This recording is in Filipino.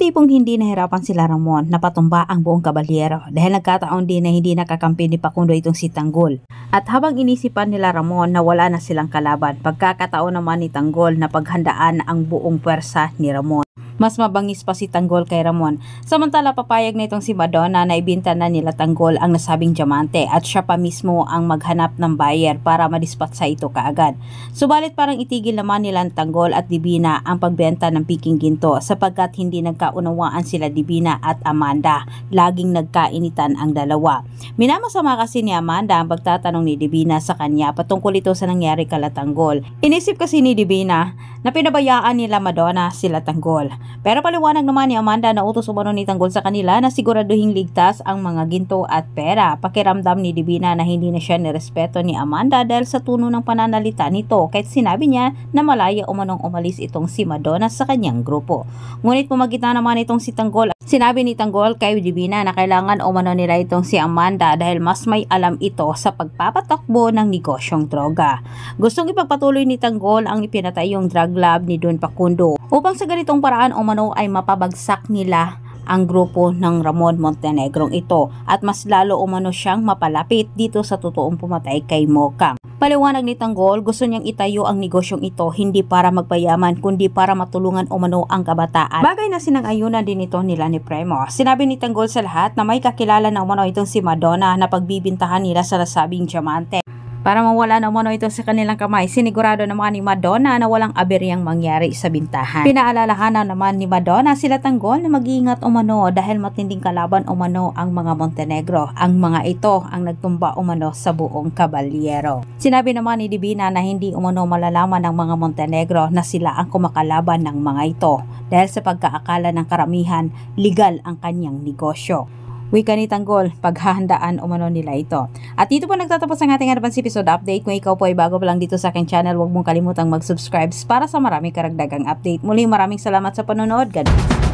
tipong hindi nahirapan sila Ramon na patumba ang buong kabalyero dahil nagkataon din na hindi nakakampi ni Facundo itong si Tanggol. At habang inisipan nila Ramon na wala na silang kalaban, pagkakataon naman ni Tanggol na paghandaan ang buong pwersa ni Ramon. Mas mabangis pa si Tanggol kay Ramon. Samantala papayag na itong si Madonna na ibinta na nila Tanggol ang nasabing diamante at siya pa mismo ang maghanap ng buyer para madispatsa ito kaagad. Subalit parang itigil naman nila Tanggol at Divina ang pagbenta ng piking ginto sapagkat hindi nagkaunawaan sila Divina at Amanda. Laging nagkainitan ang dalawa. Minamasama kasi ni Amanda ang pagtatanong ni Divina sa kanya patungkol ito sa nangyari kala Tanggol. Inisip kasi ni Divina na pinabayaan nila Madonna sila Tanggol. Pero paliwanag naman ni Amanda na utos umano ni Tanggol sa kanila na siguraduhing ligtas ang mga ginto at pera. Pakiramdam ni Divina na hindi na siya nirespeto ni Amanda dahil sa tono ng pananalita nito kahit sinabi niya na malaya umanong umalis itong si Madonna sa kanyang grupo. Ngunit pumagitna naman itong si Tanggol. Sinabi ni Tanggol kay Divina na kailangan umano nila itong si Amanda dahil mas may alam ito sa pagpapatakbo ng negosyong droga. Gustong ipagpatuloy ni Tanggol ang ipinatayong drug lab ni Don Facundo upang sa ganitong paraan umano ay mapabagsak nila ang grupo ng Ramon Montenegrong ito at mas lalo umano siyang mapalapit dito sa totoong pumatay kay Mokang. Paliwanag ni Tanggol, gusto niyang itayo ang negosyong ito hindi para magpayaman kundi para matulungan umano ang kabataan. Bagay na sinang-ayunan din ito nila ni Primo. Sinabi ni Tanggol sa lahat na may kakilala na umano itong si Madonna na pagbibintahan nila sa nasabing diamante. Para mawala na umano ito sa kanilang kamay, sinigurado naman ni Madonna na walang aberyang mangyari sa bintahan. Pinaalalahanan naman ni Madonna sila Tanggol na mag-iingat umano dahil matinding kalaban umano ang mga Montenegro. Ang mga ito ang nagtumba umano sa buong kabalyero. Sinabi naman ni Divina na hindi umano malalaman ng mga Montenegro na sila ang kumakalaban ng mga ito dahil sa pagkaakala ng karamihan, legal ang kanyang negosyo. Wika ni Tanggol, paghahandaan umano nila ito. At dito po nagtatapos ang ating advance episode update. Kung ikaw po ay bago pa lang dito sa aking channel, huwag mong kalimutang mag-subscribe para sa maraming karagdagang update. Muli maraming salamat sa panonood. God bless.